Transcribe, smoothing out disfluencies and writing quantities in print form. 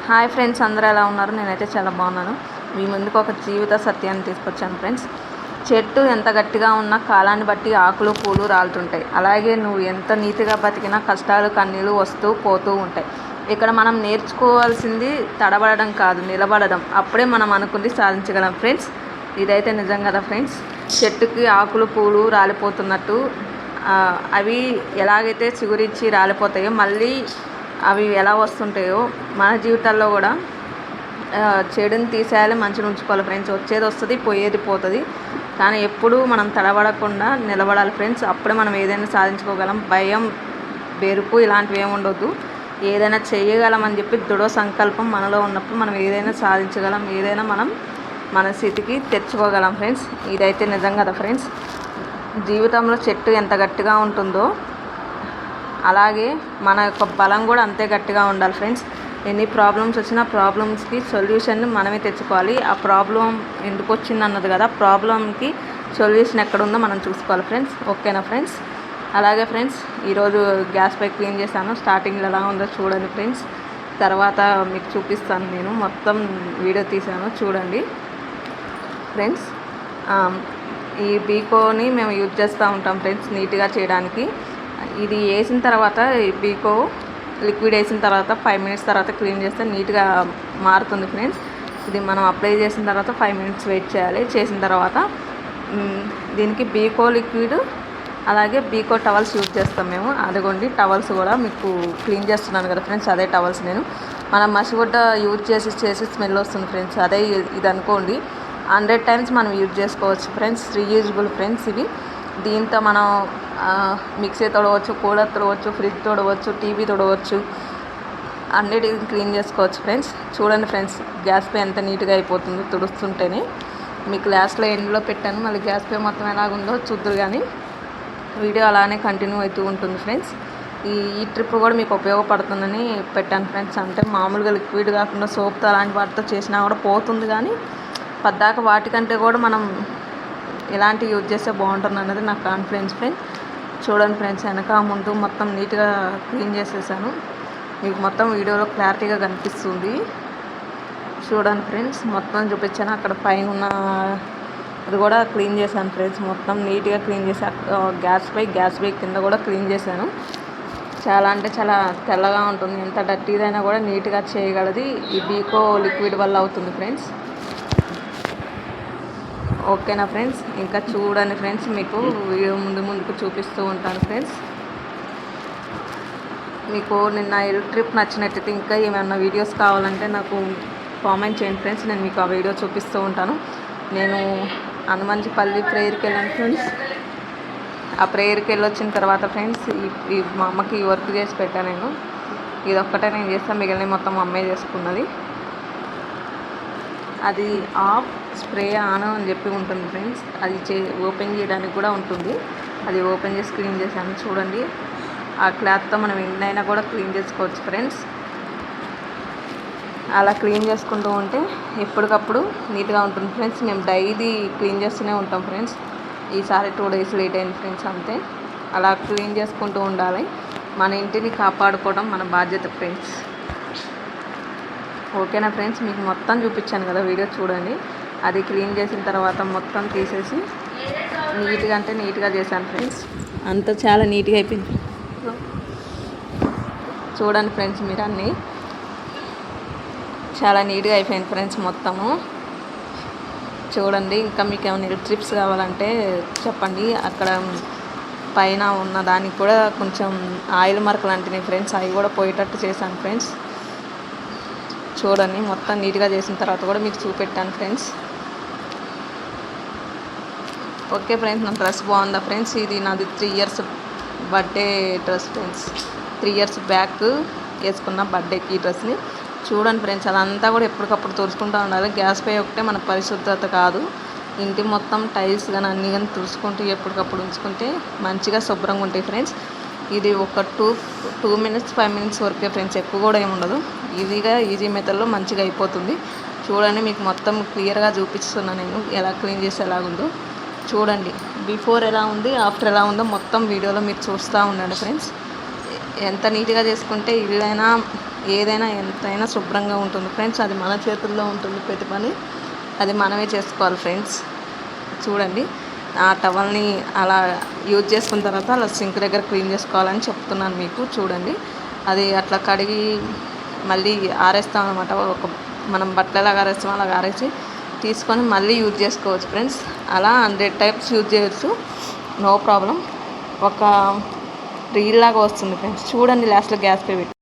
Hi friends, అందరూ ఎలా ఉన్నారు? నేనైతే చాలా బాగున్నాను. మీ ముందుకు ఒక జీవిత సత్యాన్ని తీసుకొచ్చాను ఫ్రెండ్స్. చెట్టు ఎంత గట్టిగా ఉన్నా కాలాన్ని బట్టి ఆకులు పూలు రాలుతుంటాయి. అలాగే నువ్వు ఎంత నీతిగా బతికినా కష్టాలు కన్నీళ్ళు వస్తూ పోతూ ఉంటాయి. ఇక్కడ మనం నేర్చుకోవాల్సింది తడబడడం కాదు, నిలబడడం. అప్పుడే మనం అనుకుంది సాధించగలం ఫ్రెండ్స్. ఇదైతే నిజం కదా ఫ్రెండ్స్. చెట్టుకి ఆకులు పూలు రాలిపోతున్నట్టు అవి ఎలాగైతే చిగురించి రాలిపోతాయో మళ్ళీ అవి ఎలా వస్తుంటాయో మన జీవితాల్లో కూడా చెడుని తీసేయాలి, మంచిని ఉంచుకోవాలి ఫ్రెండ్స్. వచ్చేది వస్తుంది, పోయేది పోతుంది. కానీ ఎప్పుడూ మనం తడబడకుండా నిలబడాలి ఫ్రెండ్స్. అప్పుడే మనం ఏదైనా సాధించుకోగలం. భయం, బెరుకు ఇలాంటివి ఏమి ఉండొద్దు. ఏదైనా చేయగలమని చెప్పి దృఢ సంకల్పం మనలో ఉన్నప్పుడు మనం ఏదైనా సాధించగలం, ఏదైనా మనం మన స్థితికి తెచ్చుకోగలం ఫ్రెండ్స్. ఇదైతే నిజం కదా ఫ్రెండ్స్. జీవితంలో చెట్టు ఎంత గట్టిగా ఉంటుందో అలాగే మన యొక్క బలం కూడా అంతే గట్టిగా ఉండాలి ఫ్రెండ్స్. ఎన్ని ప్రాబ్లమ్స్ వచ్చినా ప్రాబ్లమ్స్కి సొల్యూషన్ మనమే తెచ్చుకోవాలి. ఆ ప్రాబ్లం ఎందుకు వచ్చింది అన్నది కదా, ప్రాబ్లంకి సొల్యూషన్ ఎక్కడుందో మనం చూసుకోవాలి ఫ్రెండ్స్. ఓకేనా ఫ్రెండ్స్? అలాగే ఫ్రెండ్స్, ఈరోజు గ్యాస్ పై క్లీన్ చేశాను. స్టార్టింగ్లో ఎలా ఉందో చూడండి ఫ్రెండ్స్. తర్వాత మీకు చూపిస్తాను. నేను మొత్తం వీడియో తీశాను, చూడండి ఫ్రెండ్స్. ఈ బీకోని మేము యూజ్ చేస్తూ ఉంటాం ఫ్రెండ్స్ నీట్గా చేయడానికి. ఇది వేసిన తర్వాత బీకో లిక్విడ్ వేసిన తర్వాత 5 minutes తర్వాత క్లీన్ చేస్తే నీట్గా మారుతుంది ఫ్రెండ్స్. ఇది మనం అప్లై చేసిన తర్వాత 5 minutes వెయిట్ చేయాలి. చేసిన తర్వాత దీనికి బీకో లిక్విడ్ అలాగే బీకో టవల్స్ యూజ్ చేస్తాం మేము. అదిగోండి టవల్స్ కూడా మీకు క్లీన్ చేస్తున్నాను కదా ఫ్రెండ్స్, అదే టవల్స్. నేను మనం మసిగుడ్డ యూజ్ చేసి స్మెల్ వస్తుంది ఫ్రెండ్స్. అదే ఇది అనుకోండి. 100 times మనం యూజ్ చేసుకోవచ్చు ఫ్రెండ్స్. రీయూజబుల్ ఫ్రెండ్స్ ఇవి. దీంతో మనం మిక్సీ తొడవచ్చు, కూలర్ తొడవచ్చు, ఫ్రిడ్జ్ తొడవచ్చు, టీవీ తొడవచ్చు, అన్నిటిని క్లీన్ చేసుకోవచ్చు ఫ్రెండ్స్. చూడండి ఫ్రెండ్స్, గ్యాస్ పే ఎంత నీట్గా అయిపోతుందో తుడుస్తుంటేనే. మీకు లాస్ట్లో ఎండ్లో పెట్టాను, మళ్ళీ గ్యాస్ పే మొత్తం ఎలాగుందో చూద్దరు. కానీ వీడియో అలానే కంటిన్యూ అవుతూ ఉంటుంది ఫ్రెండ్స్. ఈ ట్రిప్ కూడా మీకు ఉపయోగపడుతుందని పెట్టాను ఫ్రెండ్స్. అంటే మామూలుగా లిక్విడ్ కాకుండా సోప్తో అలాంటి వాటితో చేసినా కూడా పోతుంది. కానీ పద్దాక వాటికంటే కూడా మనం ఎలాంటి యూజ్ చేస్తే బాగుంటుంది అన్నది నాకు కాన్ఫిడెన్స్ ఫ్రెండ్స్. చూడండి ఫ్రెండ్స్, వెనక ముందు మొత్తం నీట్గా క్లీన్ చేసేసాను. మీకు మొత్తం వీడియోలో క్లారిటీగా కనిపిస్తుంది. చూడండి ఫ్రెండ్స్, మొత్తం చూపించాను. అక్కడ పైన ఉన్న అది కూడా క్లీన్ చేశాను ఫ్రెండ్స్. మొత్తం నీట్గా క్లీన్ చేశాను. గ్యాస్ పై కింద కూడా క్లీన్ చేశాను. చాలా అంటే చాలా తెల్లగా ఉంటుంది. ఎంత డర్టీదైనా కూడా నీట్గా చేయగలది ఈ బీకో లిక్విడ్ వల్ల అవుతుంది ఫ్రెండ్స్. ఓకేనా ఫ్రెండ్స్? ఇంకా చూడండి ఫ్రెండ్స్, మీకు వీడియో ముందుకు చూపిస్తూ ఉంటాను ఫ్రెండ్స్. మీకు నిన్న ట్రిప్ నచ్చినట్టయితే ఇంకా ఏమైనా వీడియోస్ కావాలంటే నాకు కామెంట్ చేయండి ఫ్రెండ్స్. నేను మీకు ఆ వీడియో చూపిస్తూ ఉంటాను. నేను హనుమంజిపల్లి ప్రేయర్కి వెళ్ళాను ఫ్రెండ్స్. ఆ ప్రేయర్కి వెళ్ళొచ్చిన తర్వాత ఫ్రెండ్స్ మా అమ్మకి ఈ వర్క్ చేసి పెట్టాను నేను. ఇదొక్కటే నేను చేస్తాను, మిగిలిన మొత్తం అమ్మే చేసుకున్నది. అది ఆఫ్ స్ప్రే ఆన్ అని చెప్పి ఉంటుంది ఫ్రెండ్స్. అది ఓపెన్ చేయడానికి కూడా ఉంటుంది. అది ఓపెన్ చేసి క్లీన్ చేశాను. చూడండి, ఆ క్లాత్తో మనం ఎన్నైనా కూడా క్లీన్ చేసుకోవచ్చు ఫ్రెండ్స్. అలా క్లీన్ చేసుకుంటూ ఉంటే ఎప్పటికప్పుడు నీట్గా ఉంటుంది ఫ్రెండ్స్. మేము డైలీ క్లీన్ చేస్తూనే ఉంటాం ఫ్రెండ్స్. ఈసారి 2 days లేట్ అయింది ఫ్రెండ్స్, అంతే. అలా క్లీన్ చేసుకుంటూ ఉండాలి. మన ఇంటిని కాపాడుకోవడం మన బాధ్యత ఫ్రెండ్స్. ఓకేనా ఫ్రెండ్స్? మీకు మొత్తం చూపించాను కదా, వీడియో చూడండి. అది క్లీన్ చేసిన తర్వాత మొత్తం తీసేసి నీట్గా చేశాను ఫ్రెండ్స్. అంతా చాలా నీట్గా అయిపోయింది. చూడండి ఫ్రెండ్స్, మీరు అన్నీ చాలా నీట్గా అయిపోయింది ఫ్రెండ్స్ మొత్తము. చూడండి, ఇంకా మీకు ఏమైనా ట్రిప్స్ కావాలంటే చెప్పండి. అక్కడ పైన ఉన్న దానికి కూడా కొంచెం ఆయిల్ మరకలు అంటున్నాయి ఫ్రెండ్స్. అవి కూడా పోయేటట్టు చేశాను ఫ్రెండ్స్. చూడండి, మొత్తం నీట్గా చేసిన తర్వాత కూడా మీకు చూపెట్టాను ఫ్రెండ్స్. ఓకే ఫ్రెండ్స్, నా డ్రెస్ బాగుందా ఫ్రెండ్స్? ఇది నాది 3 years birthday dress friends. 3 years back వేసుకున్న బర్త్డేకి ఈ డ్రెస్ని. చూడండి ఫ్రెండ్స్, అదంతా కూడా ఎప్పటికప్పుడు తుడుచుకుంటూ ఉండాలి. గ్యాస్ పై ఒకటే మన పరిశుభ్రత కాదు, ఇంటి మొత్తం టైల్స్ కానీ అన్నీ కానీ తుడుచుకుంటూ ఎప్పటికప్పుడు ఉంచుకుంటే మంచిగా శుభ్రంగా ఉంటాయి ఫ్రెండ్స్. ఇది ఒక 2 minutes 5 minutes వరకే ఫ్రెండ్స్, ఎక్కువ కూడా ఏమి ఉండదు. ఈజీ మెథడ్లో మంచిగా అయిపోతుంది. చూడండి, మీకు మొత్తం క్లియర్గా చూపిస్తున్నాను నేను ఎలా క్లీన్ చేసి ఎలాగుందో. చూడండి, బిఫోర్ ఎలా ఉంది, ఆఫ్టర్ ఎలా ఉందో మొత్తం వీడియోలో మీరు చూస్తూ ఉండండి ఫ్రెండ్స్. ఎంత నీట్గా చేసుకుంటే ఇల్లైనా ఏదైనా ఎంతైనా శుభ్రంగా ఉంటుంది ఫ్రెండ్స్. అది మన చేతుల్లో ఉంటుంది ప్రతి పని, అది మనమే చేసుకోవాలి ఫ్రెండ్స్. చూడండి, ఆ టవల్ని అలా యూజ్ చేసుకున్న తర్వాత అలా సింక్ దగ్గర క్లీన్ చేసుకోవాలని చెప్తున్నాను మీకు. చూడండి, అది అట్లా కడిగి మళ్ళీ ఆరేస్తాం అనమాట. మనం బట్టలు ఎలాగ ఆరేస్తామో అలాగ ఆరేసి తీసుకొని మళ్ళీ యూజ్ చేసుకోవచ్చు ఫ్రెండ్స్. అలా 100 టైప్స్ యూజ్ చేయవచ్చు, నో ప్రాబ్లం. ఒక రీల్ లాగా వస్తుంది ఫ్రెండ్స్. చూడండి, లాస్ట్లో గ్యాస్ పే పెట్టి